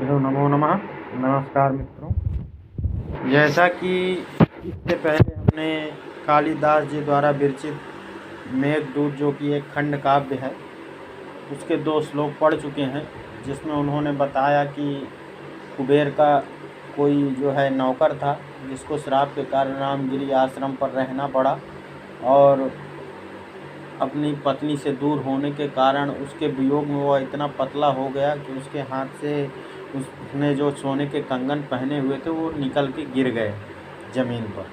गुरुभ्यो नमो नमः। नमस्कार मित्रों, जैसा कि इससे पहले हमने कालिदास जी द्वारा विरचित मेघदूत जो कि एक खंड काव्य है, उसके 2 श्लोक पढ़ चुके हैं, जिसमें उन्होंने बताया कि कुबेर का कोई जो है नौकर था, जिसको श्राप के कारण रामगिरी आश्रम पर रहना पड़ा और अपनी पत्नी से दूर होने के कारण उसके वियोग में वह इतना पतला हो गया कि उसके हाथ से उसने जो सोने के कंगन पहने हुए थे वो निकल के गिर गए ज़मीन पर,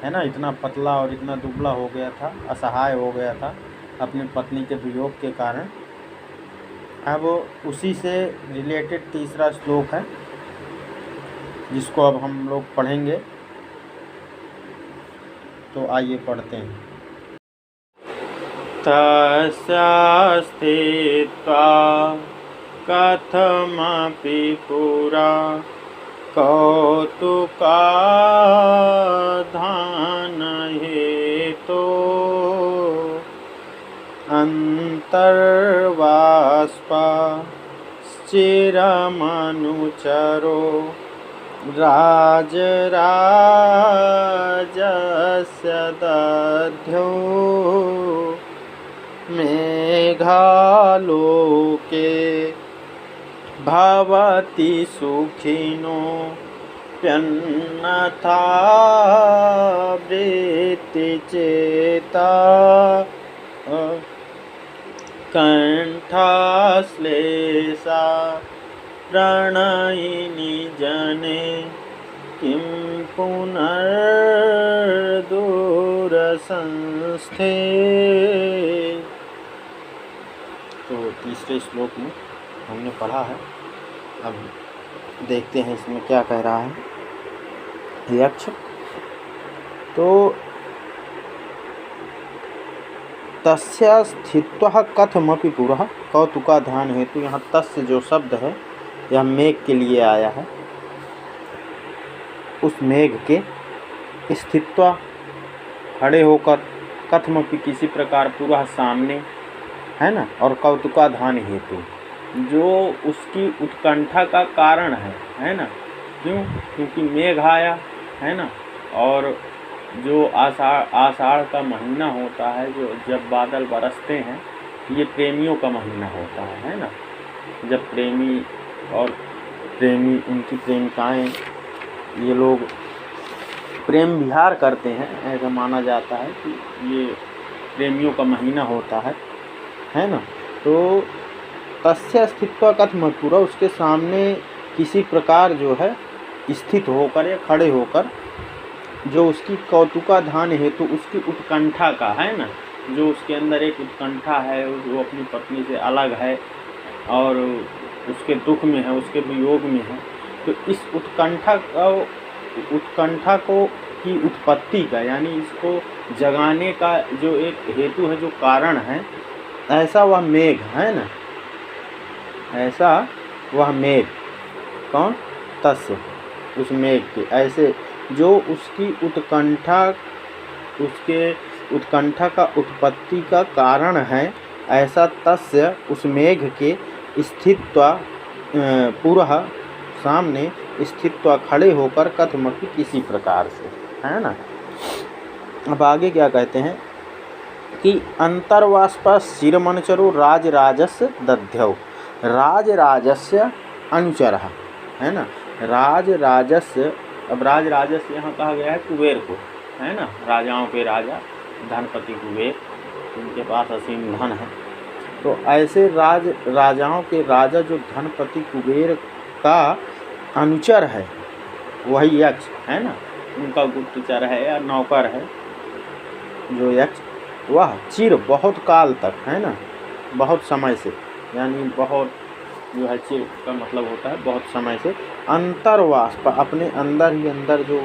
है ना। इतना पतला और इतना दुबला हो गया था, असहाय हो गया था अपनी पत्नी के वियोग के कारण। अब उसी से रिलेटेड तीसरा श्लोक है, जिसको अब हम लोग पढ़ेंगे। तो आइए पढ़ते हैं। तस्या स्थित्वा कथमपि पुरा कौतुकाधानहेतो अन्तर्वाष्पश्चिरमनुचरो राजराजस्य दध्यौ मेघालोके भवति सुखिनो प्यन्नथा वृत्तिचेता कंठाश्लेषा प्रणयिनी जने किं पुनर्दूरसंस्थे। तो तीसरे श्लोक में हमने पढ़ा है, अब देखते हैं इसमें क्या कह रहा है यक्ष। तो तस्य स्थित्वा कथमपि पुरः कौतुकाधान हेतु, यहाँ तस्य जो शब्द है यह मेघ के लिए आया है। उस मेघ के स्थित्वा खड़े होकर, कथमपि किसी प्रकार, पुरः सामने, है ना, और कौतुकाधान हेतु जो उसकी उत्कंठा का कारण है ना। क्यों? क्योंकि मेघ आया, है ना, और जो आषाढ़ का महीना होता है, जो जब बादल बरसते हैं, ये प्रेमियों का महीना होता है ना। जब प्रेमी और प्रेमी, उनकी प्रेमिकाएं, ये लोग प्रेम विहार करते हैं, ऐसा माना जाता है कि ये प्रेमियों का महीना होता है ना। तो तस्य स्थित्वा कथम पुरा, उसके सामने किसी प्रकार जो है स्थित होकर या खड़े होकर, जो उसकी कौतुकाधान हेतु, उसकी उत्कंठा का, है ना, जो उसके अंदर एक उत्कंठा है, वो अपनी पत्नी से अलग है और उसके दुख में है, उसके वियोग में है। तो इस उत्कंठा को की उत्पत्ति का, यानी इसको जगाने का जो एक हेतु है, जो कारण है, ऐसा वह मेघ है ना, ऐसा वह मेघ। कौन? तस्य, उस मेघ के, ऐसे जो उसकी उत्कंठा का उत्पत्ति का कारण है, ऐसा तस्य, उस मेघ के स्थित्वा पुरः सामने, स्थित्वा खड़े होकर, कथमपि किसी प्रकार से, है ना। अब आगे क्या कहते हैं कि अंतर्वाष्पा शिरमनुचरो राजराजस्य दध्यौ, राजराजस्य अनुचरः, है ना, राजराजस्य। अब राजराजस्य यहाँ कहा गया है कुबेर को, है ना, राजाओं के राजा, धनपति कुबेर, उनके पास असीम धन है। तो ऐसे राजाओं के राजा जो धनपति कुबेर का अनुचर है, वही यक्ष, है ना, उनका गुप्तचर है या नौकर है जो यक्ष, वह चिर, बहुत काल तक, है ना, बहुत समय से, यानी बहुत जो है, चिर का मतलब होता है बहुत समय से, अंतर्वाष्प, अपने अंदर ही अंदर जो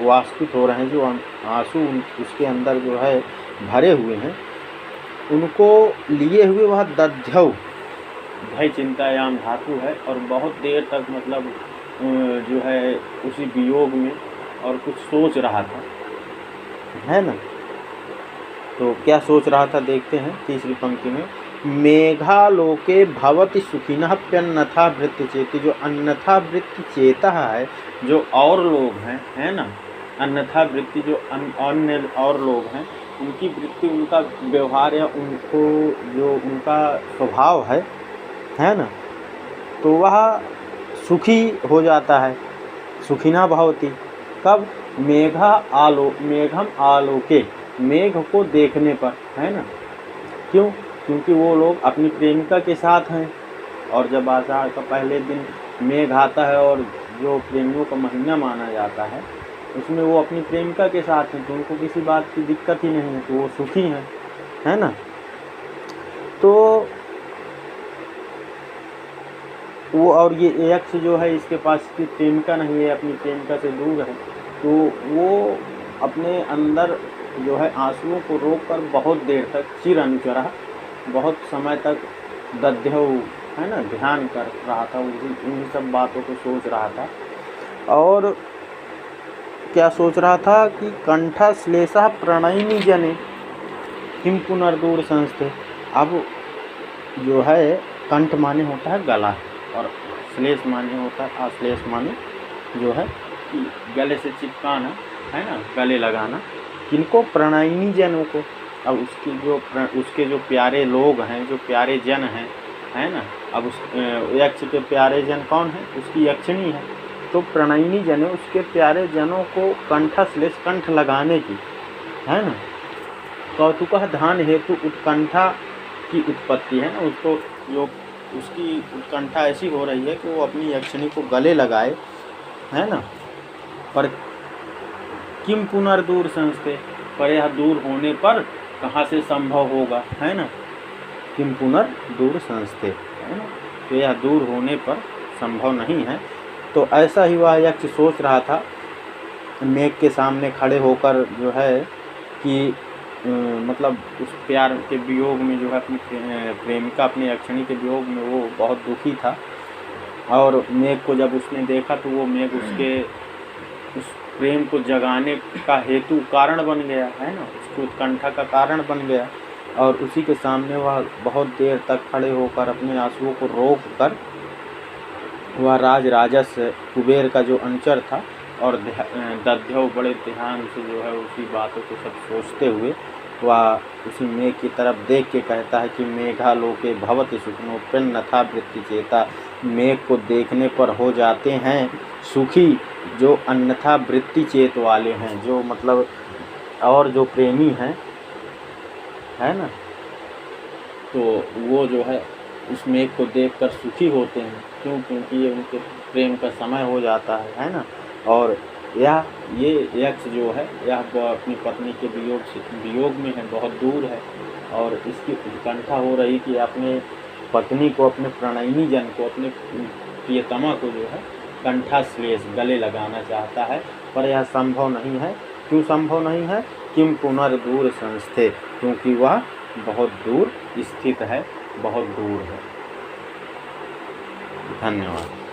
वाष्पित हो रहे हैं, जो आंसू उसके अंदर जो है भरे हुए हैं, उनको लिए हुए वह दध्यौ, भय चिंतायाम धातु है, और बहुत देर तक मतलब जो है उसी वियोग में और कुछ सोच रहा था, है ना। तो क्या सोच रहा था देखते हैं तीसरी पंक्ति में। मेघालोके भवति सुखिनः प्यन्यथा वृत्तिचेति। जो अन्यथा वृत्ति चेता है, जो और लोग हैं, है ना, अन्यथा वृत्ति जो अन्य और लोग हैं, उनकी वृत्ति, उनका व्यवहार या उनको जो उनका स्वभाव है ना, तो वह सुखी हो जाता है, सुखिना भवति। कब? मेघम आलोके, मेघ को देखने पर, है ना। क्यों? क्योंकि वो लोग अपनी प्रेमिका के साथ हैं, और जब आषाढ़ का पहले दिन मेघ आता है और जो प्रेमियों का महीना माना जाता है, उसमें वो अपनी प्रेमिका के साथ हैं, तो उनको किसी बात की दिक्कत ही नहीं है, तो वो सुखी हैं, है ना। तो वो, और ये यक्ष जो है, इसके पास की प्रेमिका नहीं है, अपनी प्रेमिका से दूर है, तो वो अपने अंदर जो है आंसुओं को रोककर बहुत देर तक, चिर अनुचरा, बहुत समय तक दध्यौ, है ना, ध्यान कर रहा था, उन्हीं सब बातों को सोच रहा था। और क्या सोच रहा था कि कंठा श्लेषा प्रणयिनी जने किम पुनर्दूर संस्थे। अब जो है कंठ माने होता है गला, और श्लेष माने होता है, आश्लेष माने जो है गले से चिपकाना, है ना, गले लगाना। किनको? प्रणयिनी जनों को। अब उसके जो प्यारे लोग हैं, जो प्यारे जन हैं, है ना, अब उस यक्ष के प्यारे जन कौन है? उसकी यक्षिणी है। तो प्रणयिनी जने, उसके प्यारे जनों को कंठश्लेष, कंठ लगाने की, है ना, कौतुकः धान हेतु उत्कंठा की उत्पत्ति, है ना, उसको जो उसकी उत्कंठा ऐसी हो रही है कि वो अपनी यक्षिणी को गले लगाए, है ना। पर किम पुनर्दूर संस्थे, पर यह दूर होने पर कहाँ से संभव होगा, है ना। किम पुनर्दूर संस्थे, है ना, तो यह दूर होने पर संभव नहीं है। तो ऐसा ही वह यक्ष सोच रहा था, मेघ के सामने खड़े होकर, जो है कि मतलब उस प्यार के वियोग में जो है, अपनी प्रेमिका, अपनी यक्षिणी के वियोग में वो बहुत दुखी था। और मेघ को जब उसने देखा, तो वो मेघ उसके उस प्रेम को जगाने का हेतु, कारण बन गया, है ना, उसको उत्कंठा का कारण बन गया। और उसी के सामने वह बहुत देर तक खड़े होकर अपने आंसुओं को रोक कर, वह राजस कुबेर का जो अनुचर था, और दध्यौ, बड़े ध्यान से जो है उसी बातों को सब सोचते हुए, वह उसी मेघ की तरफ देख के कहता है कि मेघालोके भवति सुखिनो प्यन्यथा वृत्ति चेता। मेघ को देखने पर हो जाते हैं सुखी जो अन्यथा वृत्ति चेत वाले हैं, जो मतलब और जो प्रेमी हैं, है ना, तो वो जो है उस मेघ को देखकर सुखी होते हैं। क्यों? क्योंकि ये उनके प्रेम का समय हो जाता है ना। और ये यक्ष जो है, यह अपनी पत्नी के वियोग में है, बहुत दूर है, और इसकी उत्कंठा हो रही कि अपने पत्नी को, अपने प्रणयिनी जन को, अपने प्रियतमा को जो है कंठाश्लेष, गले लगाना चाहता है, पर यह संभव नहीं है। क्यों संभव नहीं है? किम पुनर्दूर संस्थे, क्योंकि वह बहुत दूर स्थित है, बहुत दूर है। धन्यवाद।